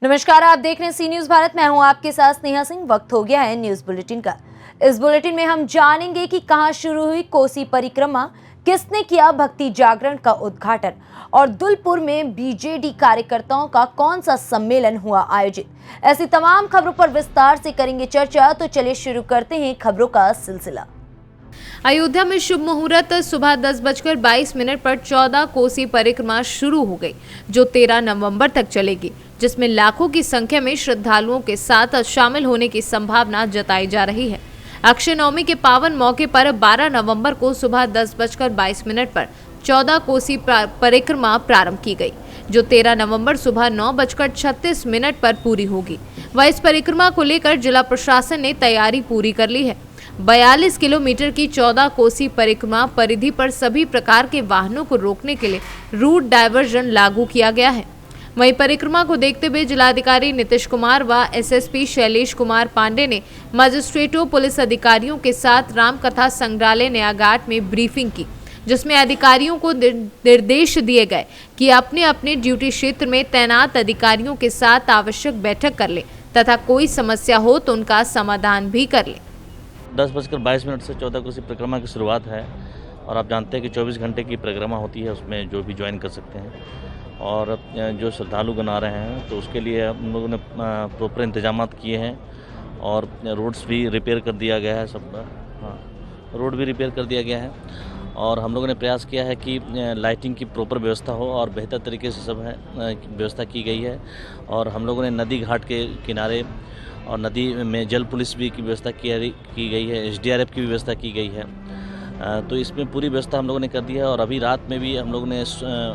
नमस्कार, आप देख रहे हैं सी न्यूज भारत। मैं हूं आपके साथ स्नेहा सिंह। वक्त हो गया है न्यूज बुलेटिन का। इस बुलेटिन में हम जानेंगे कि कहां शुरू हुई कोसी परिक्रमा, किसने किया भक्ति जागरण का उद्घाटन और दुलपुर में बीजेडी कार्यकर्ताओं का कौन सा सम्मेलन हुआ आयोजित। ऐसी तमाम खबरों पर विस्तार से करेंगे चर्चा। तो चलिए शुरू करते हैं खबरों का सिलसिला। अयोध्या में शुभ मुहूर्त सुबह 10:22 पर 14 कोसी परिक्रमा शुरू हो गई, जो 13 नवंबर तक चलेगी, जिसमें लाखों की संख्या में श्रद्धालुओं के साथ शामिल होने की संभावना जताई जा रही है। अक्षय नवमी के पावन मौके पर 12 नवंबर को सुबह 10:22 पर 14 कोसी परिक्रमा प्रारंभ की गई, जो 13 नवंबर सुबह 9:36 पर पूरी होगी। वह इस परिक्रमा को लेकर जिला प्रशासन ने तैयारी पूरी कर ली है। 42 किलोमीटर की 14 कोसी परिक्रमा परिधि पर सभी प्रकार के वाहनों को रोकने के लिए रूट डायवर्जन लागू किया गया है। वहीं परिक्रमा को देखते हुए जिलाधिकारी नीतीश कुमार व एसएसपी शैलेश कुमार पांडे ने मजिस्ट्रेटों, पुलिस अधिकारियों के साथ रामकथा संग्रहालय नयाघाट में ब्रीफिंग की, जिसमें अधिकारियों को निर्देश दिए गए कि अपने अपने ड्यूटी क्षेत्र में तैनात अधिकारियों के साथ आवश्यक बैठक कर ले तथा कोई समस्या हो तो उनका समाधान भी कर ले। 10:22 से 14 कोसी परिक्रमा की शुरुआत है और आप जानते हैं कि 24 घंटे की परिक्रमा होती है, उसमें जो भी ज्वाइन कर सकते हैं। और जो श्रद्धालुगण आ रहे हैं तो उसके लिए हम लोगों ने प्रॉपर इंतजामात किए हैं और रोड्स भी रिपेयर कर दिया गया है, सब रोड भी रिपेयर कर दिया गया है। और हम लोगों ने प्रयास किया है कि लाइटिंग की प्रॉपर व्यवस्था हो और बेहतर तरीके से सब है व्यवस्था की गई है। और हम लोगों ने नदी घाट के किनारे और नदी में जल पुलिस भी की व्यवस्था की गई है, एसडीआरएफ की व्यवस्था की गई है। तो इसमें पूरी व्यवस्था हम लोगों ने कर दी है। और अभी रात में भी हम लोगों ने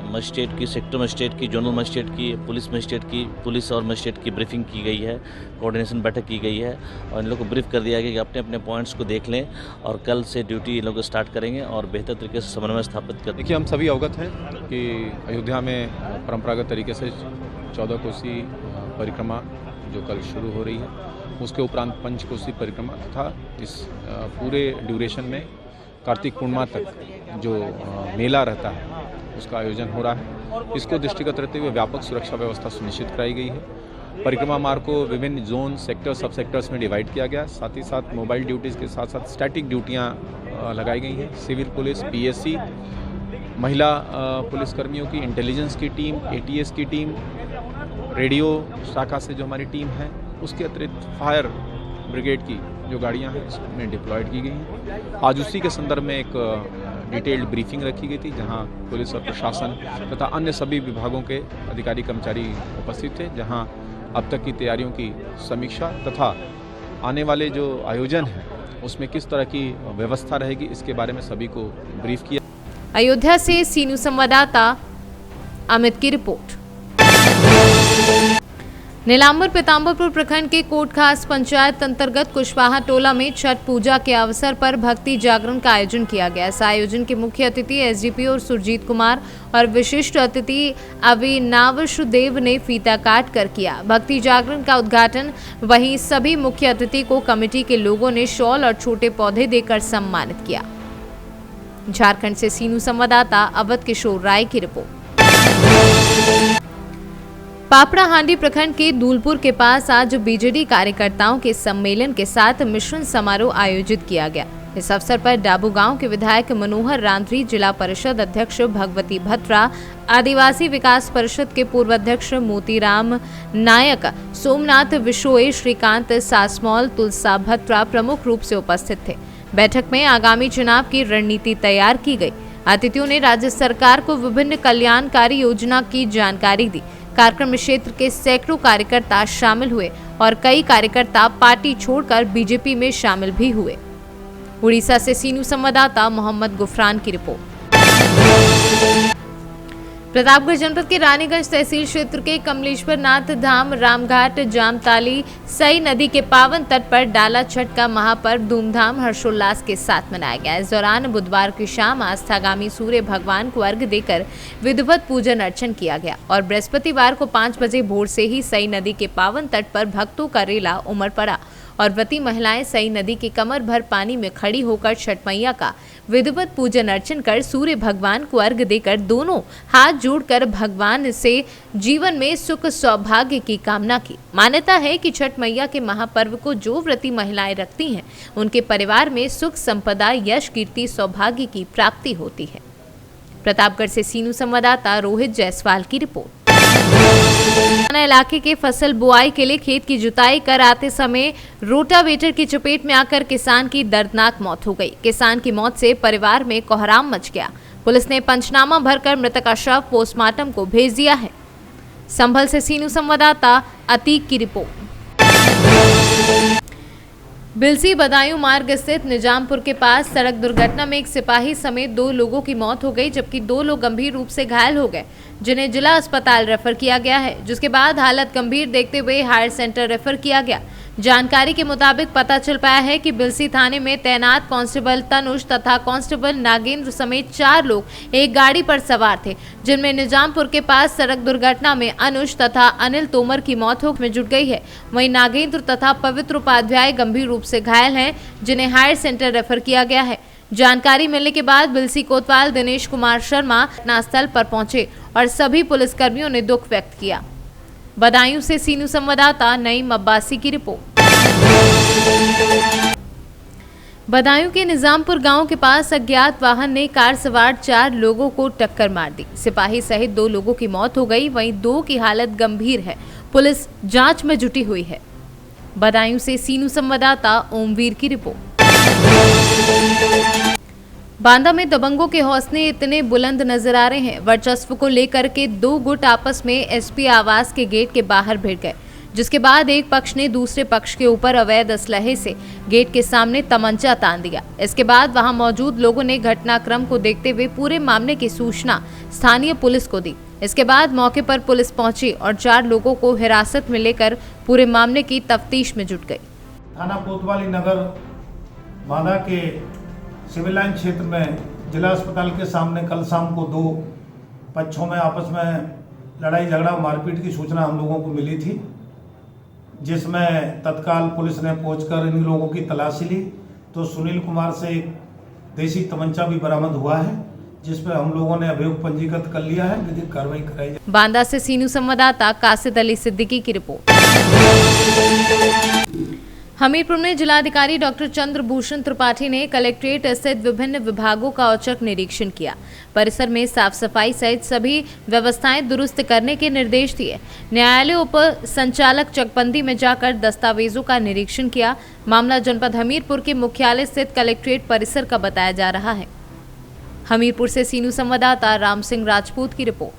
मजिस्ट्रेट की, सेक्टर मजिस्ट्रेट की, जोनल मजिस्ट्रेट की, पुलिस मजिस्ट्रेट की, पुलिस और मजिस्ट्रेट की ब्रीफिंग की गई है, कोऑर्डिनेशन बैठक की गई है और इन लोगों को ब्रीफ कर दिया गया कि अपने अपने पॉइंट्स को देख लें और कल से ड्यूटी इन लोग स्टार्ट करेंगे और बेहतर तरीके से समन्वय स्थापित कर। देखिए, हम सभी अवगत हैं कि अयोध्या में परंपरागत तरीके से 14 कोसी परिक्रमा जो कल शुरू हो रही है, उसके उपरांत पंचकोसी परिक्रमा तथा इस पूरे ड्यूरेशन में कार्तिक पूर्णिमा तक जो मेला रहता है उसका आयोजन हो रहा है। इसको दृष्टिगत रखते हुए व्यापक सुरक्षा व्यवस्था सुनिश्चित कराई गई है। परिक्रमा मार्ग को विभिन्न जोन, सेक्टर, सब सेक्टर्स में डिवाइड किया गया। साथ ही साथ मोबाइल ड्यूटीज़ के साथ साथ स्टैटिक ड्यूटियाँ लगाई गई हैं। सिविल पुलिस, पीएससी, महिला पुलिसकर्मियों की, इंटेलिजेंस की टीम, एटीएस की टीम, रेडियो शाखा से जो हमारी टीम है, उसके अतिरिक्त फायर ब्रिगेड की जो गाड़ियां हैं उसमें डिप्लॉयड की गई हैं। आज उसी के संदर्भ में एक डिटेल्ड ब्रीफिंग रखी गई थी, जहां पुलिस और प्रशासन तथा अन्य सभी विभागों के अधिकारी कर्मचारी उपस्थित थे, जहां अब तक की तैयारियों की समीक्षा तथा आने वाले जो आयोजन है उसमें किस तरह की व्यवस्था रहेगी, इसके बारे में सभी को ब्रीफ किया। अयोध्या से सी न्यूज संवाददाता अमित की रिपोर्ट। नीलांबर पीताम्बरपुर प्रखंड के कोटखास पंचायत अंतर्गत कुशवाहा टोला में छठ पूजा के अवसर पर भक्ति जागरण का आयोजन किया गया। इस आयोजन के मुख्य अतिथि एसडीपी और सुरजीत कुमार और विशिष्ट अतिथि अविनाश देव ने फीता काट कर किया भक्ति जागरण का उद्घाटन। वहीं सभी मुख्य अतिथि को कमेटी के लोगों ने शॉल और छोटे पौधे देकर सम्मानित किया। झारखंड से सीनू संवाददाता अवध किशोर राय की रिपोर्ट। पापड़ा हांडी प्रखंड के दुलपुर के पास आज बीजेडी कार्यकर्ताओं के सम्मेलन के साथ मिश्रण समारोह आयोजित किया गया। इस अवसर पर डाबू गांव के विधायक मनोहर रांधरी, जिला परिषद अध्यक्ष भगवती भत्रा, आदिवासी विकास परिषद के पूर्व अध्यक्ष मोतीराम नायक, सोमनाथ विशोई, श्रीकांत सासमौल, तुलसा भत्रा प्रमुख रूप से उपस्थित थे। बैठक में आगामी चुनाव की रणनीति तैयार की गई। अतिथियों ने राज्य सरकार को विभिन्न कल्याणकारी योजना की जानकारी दी। कार्यक्रम में क्षेत्र के सैकड़ों कार्यकर्ता शामिल हुए और कई कार्यकर्ता पार्टी छोड़कर बीजेपी में शामिल भी हुए। उड़ीसा से सीनू संवाददाता मोहम्मद गुफरान की रिपोर्ट। प्रतापगढ़ जनपद के रानीगंज तहसील क्षेत्र के कमलेश्वर नाथ धाम रामघाट जामताली सई नदी के पावन तट पर डाला छठ का महापर्व धूमधाम हर्षोल्लास के साथ मनाया गया। इस दौरान बुधवार की शाम आस्थागामी सूर्य भगवान को अर्घ्य देकर विधिवत पूजन अर्चन किया गया और बृहस्पतिवार को 5 बजे भोर से ही सई नदी के पावन तट पर भक्तों का रेला उमड़ पड़ा और व्रती महिलाएं सई नदी के कमर भर पानी में खड़ी होकर छठ मैया का विधिवत पूजन अर्चन कर सूर्य भगवान को अर्घ्य देकर दोनों हाथ जोड़कर भगवान से जीवन में सुख सौभाग्य की कामना की। मान्यता है कि छठ मैया के महापर्व को जो व्रती महिलाएं रखती हैं, उनके परिवार में सुख संपदा, यश, कीर्ति, सौभाग्य की प्राप्ति होती है। प्रतापगढ़ से सीनू संवाददाता रोहित जायसवाल की रिपोर्ट। इलाके के फसल बुआई के लिए खेत की जुताई कर आते समय रोटावेटर की चपेट में आकर किसान की दर्दनाक मौत हो गई। किसान की मौत से परिवार में कोहराम मच गया। पुलिस ने पंचनामा भरकर मृतक का शव पोस्टमार्टम को भेज दिया है। संभल से सीनू संवाददाता अतीक की रिपोर्ट। बिलसी बदायूं मार्ग स्थित निजामपुर के पास सड़क दुर्घटना में एक सिपाही समेत 2 लोगों की मौत हो गई, जबकि 2 लोग गंभीर रूप से घायल हो गए, जिन्हें जिला अस्पताल रेफर किया गया है, जिसके बाद हालत गंभीर देखते हुए हायर सेंटर रेफर किया गया। जानकारी के मुताबिक पता चल पाया है कि बिलसी थाने में तैनात कांस्टेबल तनुष तथा कांस्टेबल नागेंद्र समेत 4 लोग एक गाड़ी पर सवार थे, जिनमें निजामपुर के पास सड़क दुर्घटना में अनुज तथा अनिल तोमर की मौत में जुट गई है। वहीं नागेंद्र तथा पवित्र उपाध्याय गंभीर रूप से घायल हैं, जिन्हें हायर सेंटर रेफर किया गया है। जानकारी मिलने के बाद बिलसी कोतवाल दिनेश कुमार शर्मा घटनास्थल पर पहुंचे और सभी पुलिसकर्मियों ने दुख व्यक्त किया। बदायूं से सीनू संवाददाता नईम अब्बासी की रिपोर्ट। बदायूं के निजामपुर गांव के पास अज्ञात वाहन ने कार सवार 4 लोगों को टक्कर मार दी। सिपाही सहित 2 लोगों की मौत हो गई, वहीं 2 की हालत गंभीर है। पुलिस जांच में जुटी हुई है। बदायूं से सीनू संवाददाता ओमवीर की रिपोर्ट। बांदा में दबंगों के हौसले इतने बुलंद नजर आ रहे हैं। वर्चस्व को लेकर के 2 गुट आपस में एसपी आवास के गेट के बाहर भिड़ गए, जिसके बाद एक पक्ष ने दूसरे पक्ष के ऊपर अवैध असलहे से गेट के सामने तमंचा तान दिया। इसके बाद वहां मौजूद लोगों ने घटनाक्रम को देखते हुए पूरे मामले की सूचना स्थानीय पुलिस को दी। इसके बाद मौके पर पुलिस पहुंची और 4 लोगों को हिरासत में लेकर पूरे मामले की तफ्तीश में जुट गई। थाना कोतवाली नगर बांदा के सिविल लाइन क्षेत्र में जिला अस्पताल के सामने कल शाम को 2 पक्षों में आपस में लड़ाई झगड़ा मारपीट की सूचना हम लोगों को मिली थी, जिसमें तत्काल पुलिस ने पहुंचकर इन लोगों की तलाशी ली तो सुनील कुमार से एक देसी तमंचा भी बरामद हुआ है, जिस पर हम लोगों ने अभियोग पंजीकृत कर लिया है। विधिक कार्रवाई कराई जाए। बांदा से सीनू संवाददाता कासिद अली सिद्दीकी की रिपोर्ट। हमीरपुर में जिलाधिकारी डॉक्टर चंद्रभूषण त्रिपाठी ने कलेक्ट्रेट स्थित विभिन्न विभागों का औचक निरीक्षण किया। परिसर में साफ सफाई सहित सभी व्यवस्थाएं दुरुस्त करने के निर्देश दिए। न्यायालय उप संचालक चकबंदी में जाकर दस्तावेजों का निरीक्षण किया। मामला जनपद हमीरपुर के मुख्यालय स्थित कलेक्ट्रेट परिसर का बताया जा रहा है। हमीरपुर से सीनू संवाददाता राम सिंह राजपूत की रिपोर्ट।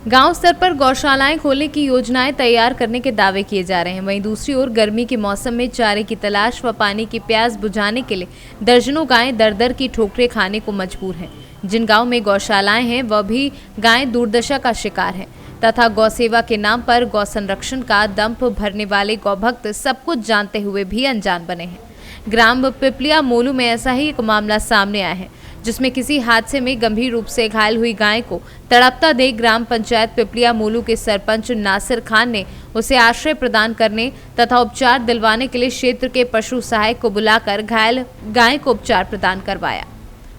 गांव स्तर पर गौशालाएं खोलने की योजनाएं तैयार करने के दावे किए जा रहे हैं। वहीं दूसरी ओर गर्मी के मौसम में चारे की तलाश व पानी की प्यास बुझाने के लिए दर्जनों गायें दर-दर की ठोकरें खाने को मजबूर हैं। जिन गांव में गौशालाएं हैं वह भी गायें दुर्दशा का शिकार हैं तथा गौ सेवा के नाम पर गौ संरक्षण का दंप भरने वाले गौभक्त सब कुछ जानते हुए भी अनजान बने हैं। ग्राम पिपलिया मोलू में ऐसा ही एक मामला सामने आया है, जिसमें किसी हादसे में गंभीर रूप से घायल हुई गाय को तड़पता देख ग्राम पंचायत पिपलिया मोलू के सरपंच नासिर खान ने उसे आश्रय प्रदान करने तथा उपचार दिलवाने के लिए क्षेत्र के पशु सहायक को बुलाकर घायल गाय को उपचार प्रदान करवाया।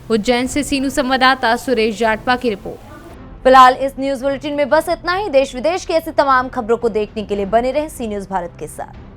उज्जैन से सीनू संवाददाता सुरेश जाटवा की रिपोर्ट। फिलहाल इस न्यूज बुलेटिन में बस इतना ही। देश विदेश की ऐसी तमाम खबरों को देखने के लिए बने रहें सी न्यूज भारत के साथ।